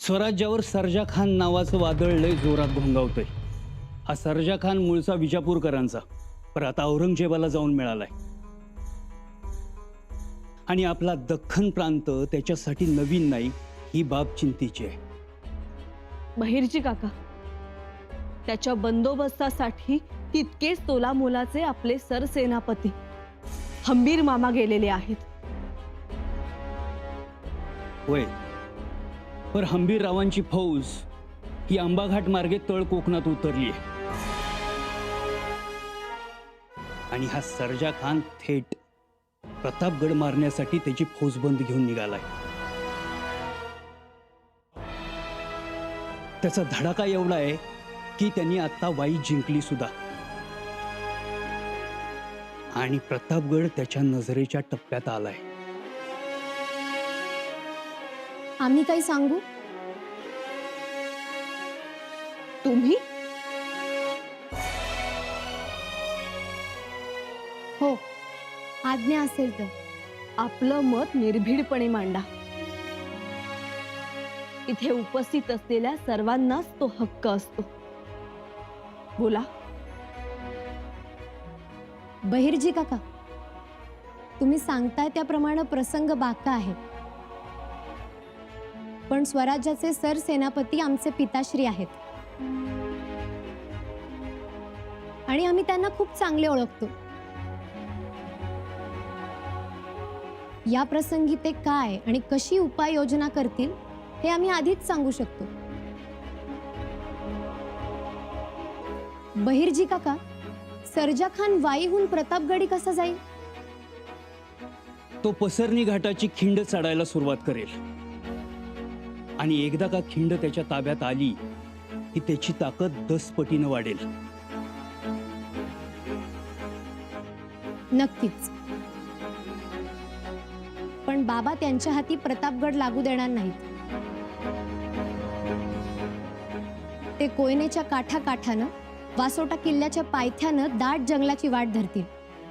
स्वराज्यावर सर्जा खान नावाचं वादळ लय जोरात घोंगावतंय। हा सर्जा खान मूळचा विजापूरकरांचा, पण आता औरंगजेबाला जाऊन मिळालाय आणि आपला दख्खन प्रांत त्याच्यासाठी नवीन नाही, ही बाब चिंतेची आहे। बहिर्जी काका, त्याच्या बंदोबस्तासाठी तितकेच तोलामोलाचे आपले सरसेनापती हंबीर मामा गेलेले आहेत। होय, पर हंबीररावांची फौज ही आंबाघाट मार्गे तळ कोकणात उतरली आहे आणि हा सर्जा खान थेट प्रतापगड मारण्यासाठी त्याची फौजबंद घेऊन निघालाय। त्याचा धडाका एवढा आहे की त्यांनी आता वाई जिंकली सुद्धा आणि प्रतापगड त्याच्या नजरेच्या टप्प्यात आलाय। आम्ही काही सांगू? तुम्ही? हो, आज्ञा असेल तर। आपलं मत निर्भीडपणे मांडा। इथे उपस्थित असलेल्या सर्वांनाच तो हक्क असतो। बोला। बहिर्जी काका, तुम्ही सांगताय त्याप्रमाणे प्रसंग बाका आहे, पण स्वराज्याचे सरसेनापती आमचे पिताश्री आहेत आणि आम्ही त्यांना खूप चांगले ओळखतो। या प्रसंगी ते काय आणि कशी उपाययोजना करतील हे आम्ही आधीच सांगू शकतो। बहिर्जी काका, सर्जा खान वाईहून प्रतापगडी कसा जाईल? तो पसरणी घाटाची खिंड चढायला सुरुवात करेल आणि एकदा का खिंड त्याच्या ताब्यात आली की त्याची ताकद 10 पटीनं वाढेल। नक्कीच, पण बाबा त्यांच्या हाती प्रतापगड लागू देणार नाहीत। ते कोयनेच्या काठाकाठानं वासोटा किल्ल्याच्या पायथ्यानं दाट जंगलाची वाट धरतील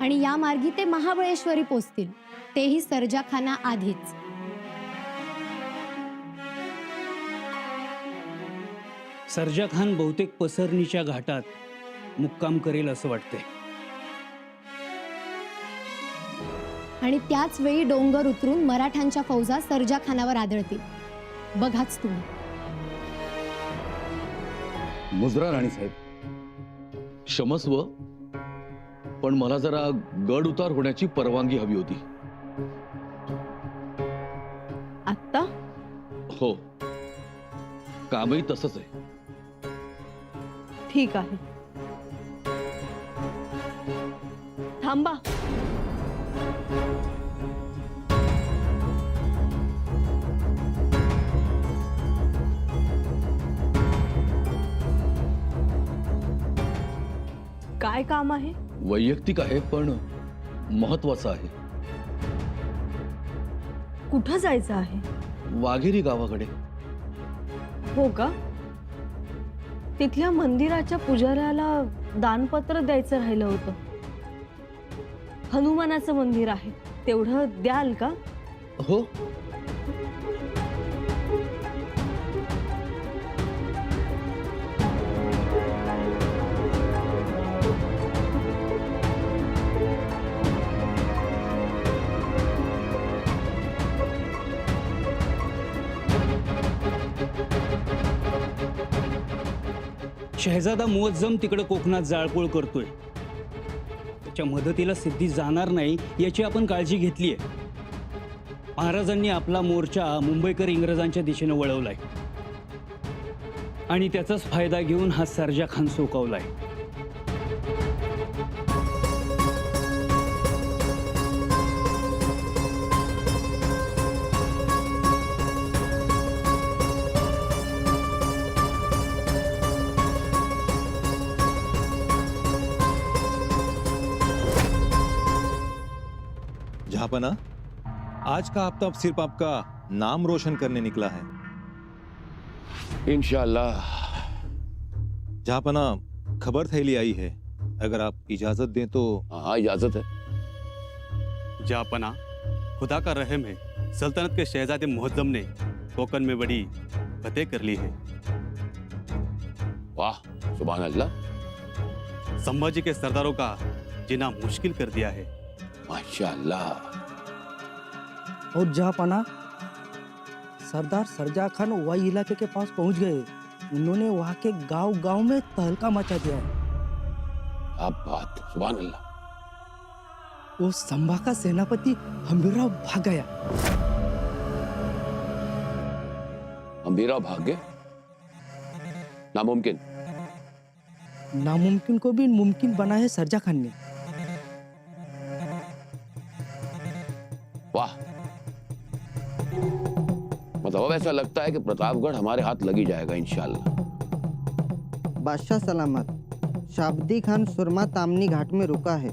आणि या मार्गी ते महाबळेश्वरी पोचतील, तेही सर्जा खाना आधीच। सर्जा खान बहुतेक पसरणीच्या घाटात मुक्काम करेल असं वाटतंय आणि त्याच वेळी डोंगर उतरून मराठ्यांच्या फौजा सर्जा खानावर आदळतील। बघाच तुम्ही। मुजरा राणीसाहेब, क्षमस्व, पण मला जरा गड उतार होण्याची परवानगी हवी होती। आत्ता? हो, कामही तसंच आहे। ठीक आहे, थांबा। काय काम आहे? वैयक्तिक आहे पण महत्वाचं आहे। कुठं जायचं आहे? वाघेरी गावाकडे। हो का? तिथल्या मंदिराच्या पुजाऱ्याला दानपत्र द्यायचं राहिलं होतं। हनुमानाचं मंदिर आहे, तेवढं द्याल का? हो, शहजादा मुअज्जम तिकडे कोकणात जाळपोळ करतोय। त्याच्या मदतीला सिद्धी जाणार नाही याची आपण काळजी घेतली आहे। महाराजांनी आपला मोर्चा मुंबईकर इंग्रजांच्या दिशेने वळवलाय आणि त्याचाच फायदा घेऊन हा सर्जा खान सोकावलाय। जहाँपना, आज का हफ्ता सिर्फ आपका नाम रोशन करने निकला है। इंशाअल्लाह। जहाँपना, खबर थैली आई है, अगर आप इजाजत दें तो। हाँ, इजाजत है। जापना, खुदा का रहम है, सल्तनत के शहजादे मुअज्जम ने कोकन में बड़ी फतेह कर ली है। वाह, सुभान अल्लाह, संभाजी के सरदारों का जीना मुश्किल कर दिया है। माशाअल्लाह। और जहांपना सरदार सरजा खान वही इलाके के पास पहुंच गए। उन्होंने वहां के गांव गांव में तहलका मचा दिया है। अब बात, सुभान अल्लाह। वो संभा का सेनापति हंबीरराव भाग गया। हंबीरराव भाग गए? नामुमकिन। नामुमकिन को भी मुमकिन बना है सरजा खान ने। वाह, मतलब अब ऐसा लगता है कि प्रतापगढ़ हमारे हाथ लगी जाएगा इंशाअल्लाह। बादशाह सलामत। शाब्दी खान सुरमा तामनी घाट में रुका है,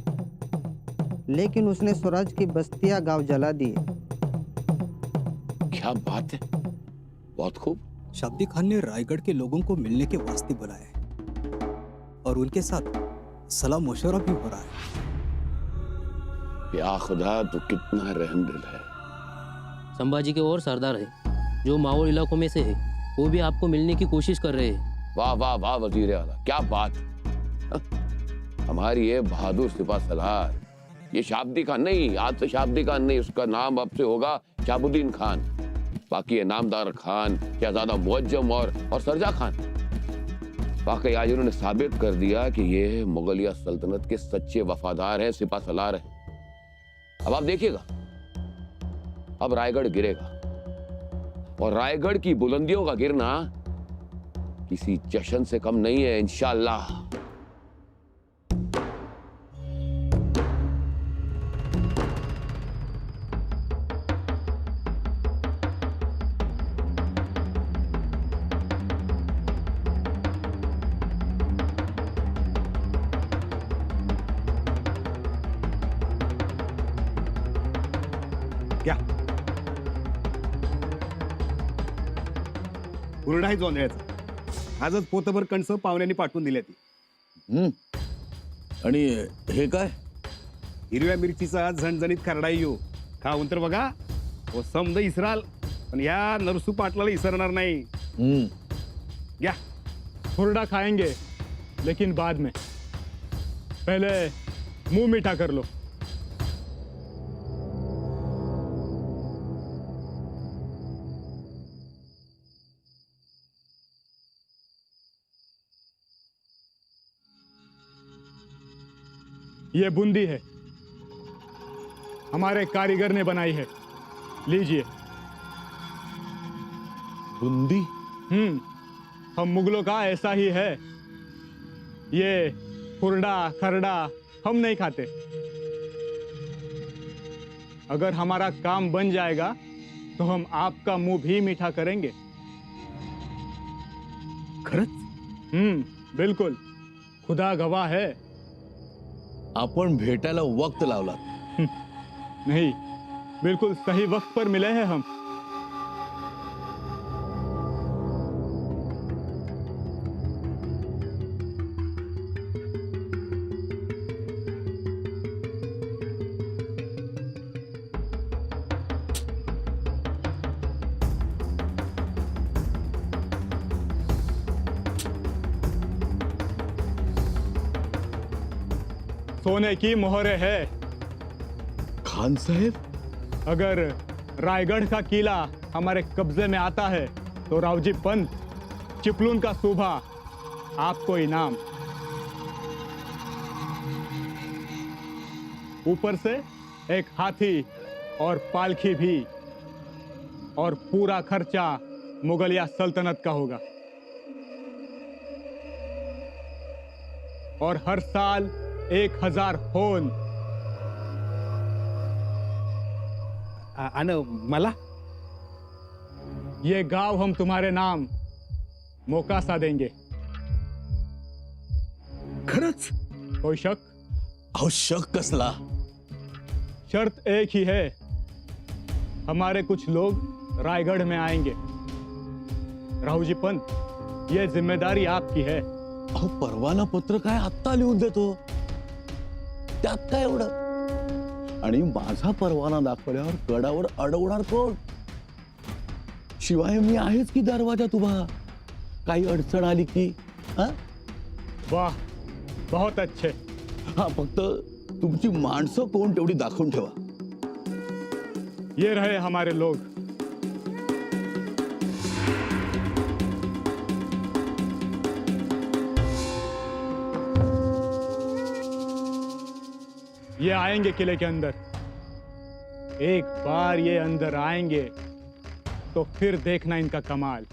लेकिन उसने स्वराज की बस्तियां गांव जला दिए। क्या बात है, बहुत खूब। शाब्दी खान ने रायगढ़ के लोगों को मिलने के वास्ते बुलाया है और उनके साथ सलाह मशवरा भी हो रहा है। या खुदा, तो कितना रहमदिल है। संभाजी के और सरदार है जो माओ इलाकों में से है, वो भी आपको मिलने की कोशिश कर रहे हैं। वाह वाह वाह वजीर आला, क्या बात। हमारी ये बहादुर सिपा सलार, ये शाब्दी खान नहीं, आज से शाब्दी खान नहीं, उसका नाम अब से होगा शाहबुद्दीन खान। बाकी ये नामदार खान, शहजादा मुअज्जम और सरजा खान, वाकई आज उन्होंने साबित कर दिया कि ये मुगलिया सल्तनत के सच्चे वफादार हैं, सिपा सलार हैं। अब आप देखिएगा, अब रायगढ़ गिरेगा और रायगढ़ की बुलंदियों का गिरना किसी जश्न से कम नहीं है इंशाअल्लाह। क्या हुरडाही जोंधळ्याचा आजच पोतभर कणस पाहुण्यांनी पाठवून दिल्या ती. आणि हे काय? हिरव्या मिरचीचा झणझणीत खरडाई येऊ खाऊन तर बघा. हो समज इसराल, पण या नरसू पाटलाला इसरणार नाही. घ्या. हुरडा खाएंगे लेकिन बाद में, पहले मुंह मीठा कर लो। ये बूंदी है, हमारे कारीगर ने बनाई है, लीजिए। बूंदी? हम मुगलों का ऐसा ही है। ये हुरडा खरडा हम नहीं खाते। अगर हमारा काम बन जाएगा तो हम आपका मुंह भी मीठा करेंगे। खरंच? बिल्कुल, खुदा गवाह है। आपण भेटायला वक्त लावला नहीं, बिल्कुल सही वक्त पर मिले हैं हम। सोने की मोहरे है। खान साहेब, अगर रायगढ़ का किला हमारे कब्जे में आता है तो रावजी पंत, चिपलून का सूबा आपको इनाम। ऊपर से एक हाथी और पालखी भी, और पूरा खर्चा मुगलिया सल्तनत का होगा। और हर साल 1000 होन। आणि मला ये गांव हम तुम्हारे नाम मोकासा देंगे। खरंच? कोई शक? अहो शक कसला? शर्त एक ही है, हमारे कुछ लोग रायगढ़ में आएंगे। राहुजी पंत, ये जिम्मेदारी आपकी है। अहो परवाना पत्र काय आत्ता लिहून देतो, त्यात काय एवढं? आणि माझा परवाना दाखवल्यावर गडावर अडवणार कोण? शिवाय मी आहेच की दरवाजात उभा, काही अडचण आली की. हा वाह, बहुत अच्छे. हा, फक्त तुमची माणसं कोण तेवढी दाखवून ठेवा. ये रहे हमारे लोग. ये आएंगे किले के अंदर. एक बार ये अंदर आएंगे तो फिर देखना इनका कमाल.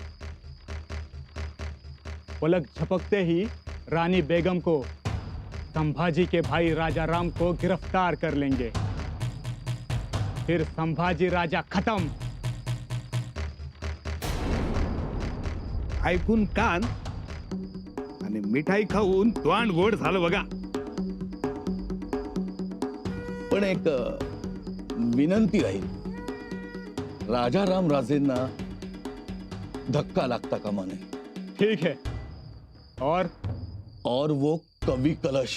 पलक झपकते ही रानी बेगम को संभाजी के भाई राजा राम को गिरफ्तार कर लेंगे. फिर संभाजी राजा खत्म. ऐकून कान आणि मिठाई खाऊन तोंड गोड झालं बघा. पण एक विनंती राहील, राजा राम राजेंना धक्का लागता कामा नये. ठीक है. और वो कवी कलश,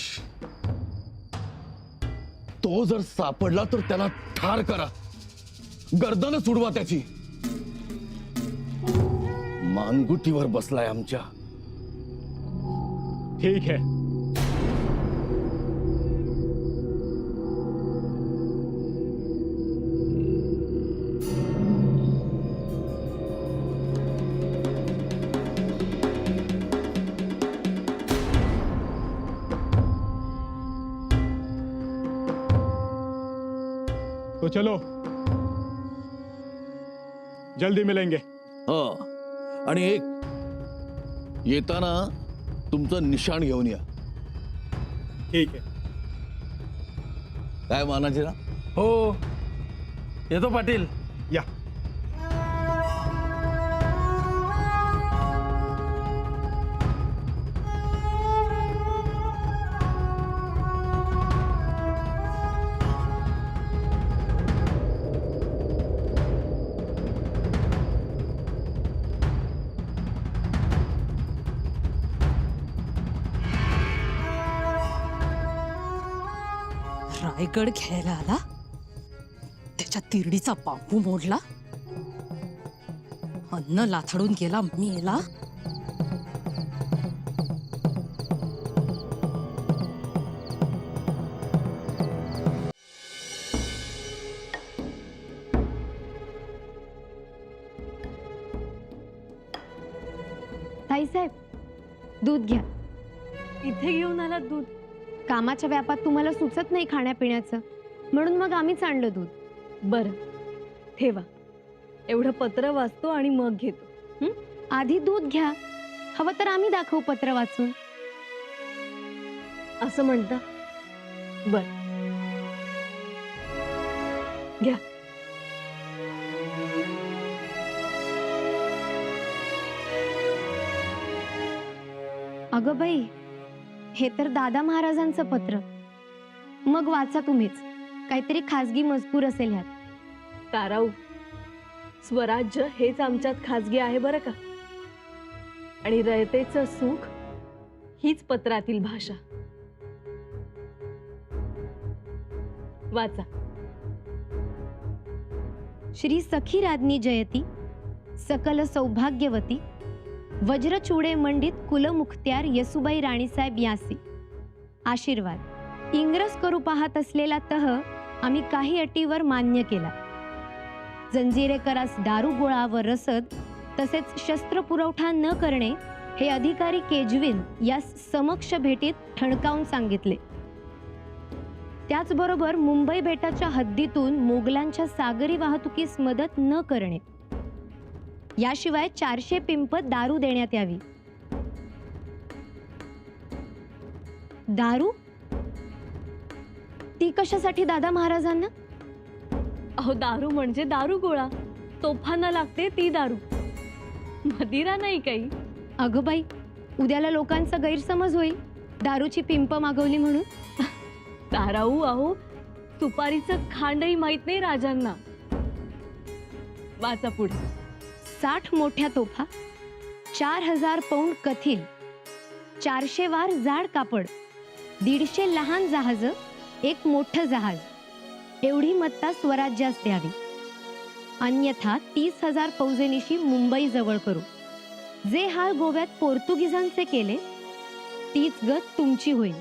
तो जर सापडला तर त्याला ठार करा, गर्दन सोडवा त्याची. मानगुटीवर बसलाय आमच्या. ठीक है. तो चलो, जल्दी मिलेंगे. हा, आणि एक, येताना तुमचं निशाण घेऊन या. ठीक है. काय मानाजीरा? हो, येतो पाटील. या. रायगड घ्यायला आला, त्याच्या तिरडीचा बांबू मोडला, अन्न लाथडून गेला मेला. ताईसाहेब, दूध घ्या. इथे घेऊन आला दूध? कामाच्या व्यापात तुम्हाला सुचत नाही खाण्यापिण्याचं, म्हणून मग आम्हीच आणलं दूध. बरं, ठेवा. एवढं पत्र वाचतो आणि मग घेतो. आधी दूध घ्या, हवं तर आम्ही दाखवू पत्र वाचून. असं म्हणता? बर, घ्या. अगं बाई, हे तर दादा महाराजांचं पत्र. मग वाचा तुम्हीच, काहीतरी खाजगी मजकूर असेल ह्यात. ताराऊ, स्वराज्य हेच आमच्यात खाजगी आहे बरं का. आणि रयतेचं सुख हीच पत्रातील भाषा. वाचा. श्री सखी राज्ञी जयती, सकल सौभाग्यवती, वज्रचूडे मंडित कुलमुखत्यार येसुबाई राणीसाहेब यासी. आशीर्वाद. इंग्रज करू पाहत असलेला तह आम्ही काही अटीवर मान्य केला. जंजिरेकरास दारू गोळा व रसद तसेच शस्त्र पुरवठा न करणे हे अधिकारी केजविन यास समक्ष भेटीत ठणकावून सांगितले. त्याचबरोबर मुंबई बेटाच्या हद्दीतून मोगलांच्या सागरी वाहतुकीस मदत न करणे. याशिवाय 400 पिंप दारू देण्यात यावी. दारू? ती कशासाठी दादा महाराजांना? अहो, दारू म्हणजे दारू गोळा. तोफांना लागते ती दारू, मदिरा नाही काही. अगं बाई, उद्याला लोकांचा गैरसमज होईल दारूची पिंप मागवली म्हणून. ताराऊ, अहो, सुपारीचं खांडही माहित नाही राजांना. वाचा पुढे. 60 मोठ्या तोफा, 4000 पौंड कथील, 400 वार जाड कापड, 150 लहान जहाज, एक मोठं जहाज, एवढी मत्ता स्वराज्यास द्यावी. अन्यथा 30,000 फौजेनिशी मुंबई जवळ करू. जे हाल गोव्यात पोर्तुगीजांचे केले तीच गत तुमची होईल.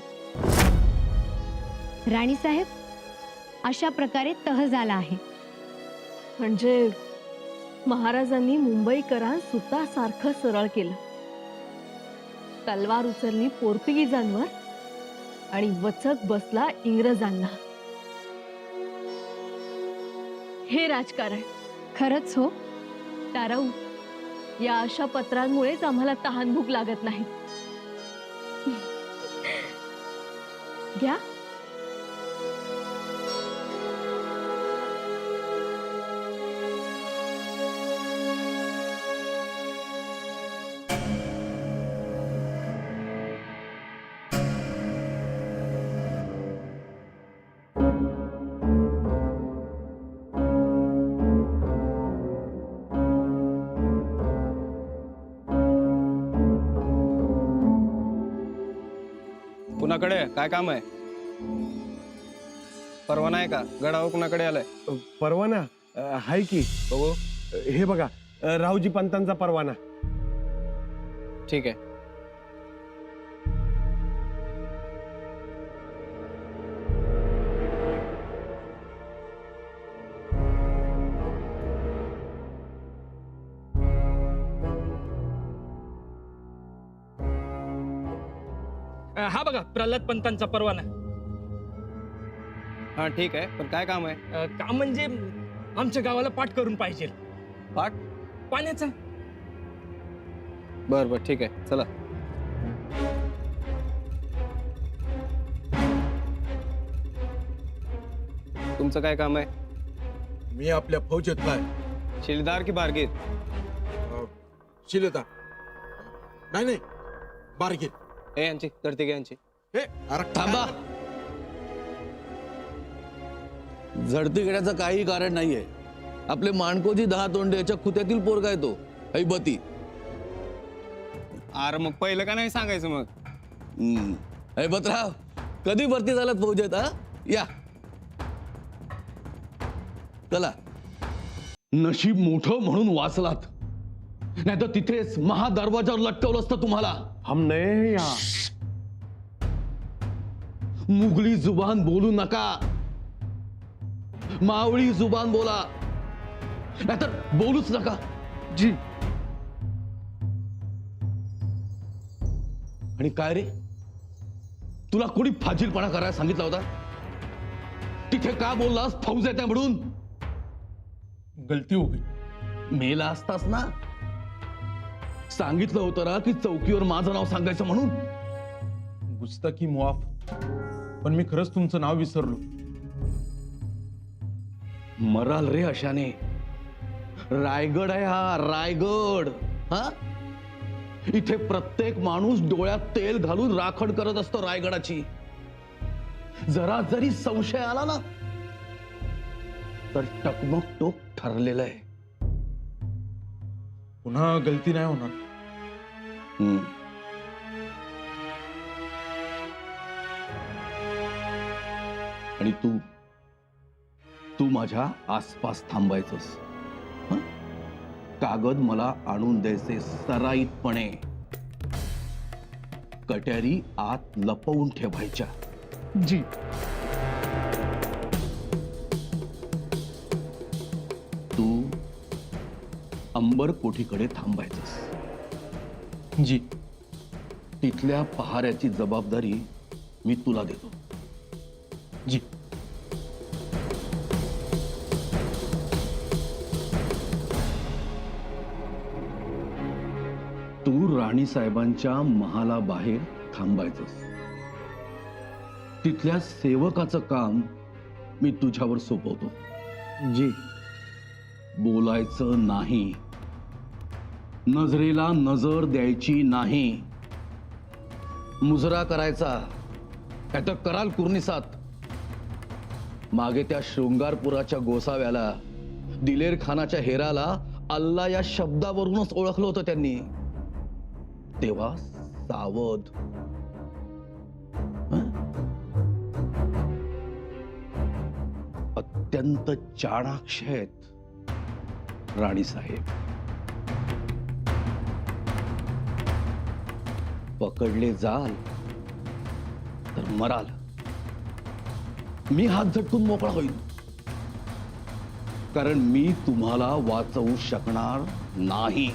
राणीसाहेब, अशा प्रकारे तह झाला आहे. म्हणजे महाराजांनी मुंबईकरां सुतासारखं सरळ केलं. तलवार उचलली पोर्तुगीजांवर आणि वचक बसला इंग्रजांना. हे राजकारण. खरंच हो. ताराऊ, या अशा पत्रांमुळेच आम्हाला तहानभूक लागत नाही. घ्या. कुणाकडे काय काम आहे? परवाना आहे का? गडावर कुणाकडे आलाय? परवाना आहे की. बघू. हे बघा, रावजी पंतांचा परवाना. ठीक आहे. हा बघा, प्रल्हाद पंतांचा परवाना. हा ठीक आहे, पण काय काम आहे? काम म्हणजे आमच्या गावाला पाठ करून पाहिजे. पाठ? पाण्याचा. बर बर ठीक आहे, चला. तुमचं काय काम आहे? मी आपल्या फौजेतला आहे. शिलेदार की बारगीर? शिलेदार. नाही बारगीर. ए यांची करते यांची. थांबा. झडती घेण्याचं काही कारण नाहीये. आपले माणकोजी 10 तोंडे याच्या खुत्यातील पोरगा आहे तो. हैबती. अरे मग पहिलं का नाही सांगायचं मग? हैबतराव, कधी भरती झालात फौजेत? हा, या. चला. नशीब मोठं म्हणून वाचलात, नाही तर तिथेच महादरवाजावर लटकवलं असतं तुम्हाला. हम नए या. मुघली जुबान बोलू नका. मावळी जुबान बोला, नाहीतर बोलूच नका. जी. आणि काय रे, तुला कोणी फाजीलपणा करायला सांगितला होता? तिथे का बोललास फौज येते म्हणून? गलती हो गई. मेला असतास ना. सांगितलं होतं ना की चौकीवर माझं नाव सांगायचं म्हणून. गुस्ताखी मुआफ, पण मी खरंच तुमचं नाव विसरलो. मराल रे अशाने. रायगड आहे हा, रायगड. हा, इथे प्रत्येक माणूस डोळ्यात तेल घालून राखण करत असतो रायगडाची. जरा जरी संशय आला ना तर टकमक टोक ठरलेलं आहे. पुन्हा गलती नाही होणार. आणि तू माझ्या आसपास थांबायचंस. कागद मला आणून द्यायचे सराईतपणे. कट्यारी आत लपवून ठेवायच्या. जी. तू अंबर कोठीकडे थांबायचंस. जी. तिथल्या पहाऱ्याची जबाबदारी मी तुला देतो. जी. तू राणी साहेबांच्या महालाबाहेर थांबायचंस. तिथल्या सेवकाचं काम मी तुझ्यावर सोपवतो. जी. बोलायचं नाही. नजरेला नजर द्यायची नाही. मुजरा करायचा काय तर कराल कुर्निसात. मागे त्या शृंगारपुराच्या गोसाव्याला, दिलेर खानाच्या हेराला अल्ला या शब्दावरूनच ओळखलं होतं त्यांनी. तेव्हा सावध. अत्यंत चाणाक्ष आहेत. राणी साहेब, पकडले जाल तर मराल. मी हात झटकून मोकळा होईल, कारण मी तुम्हाला वाचवू शकणार नाही.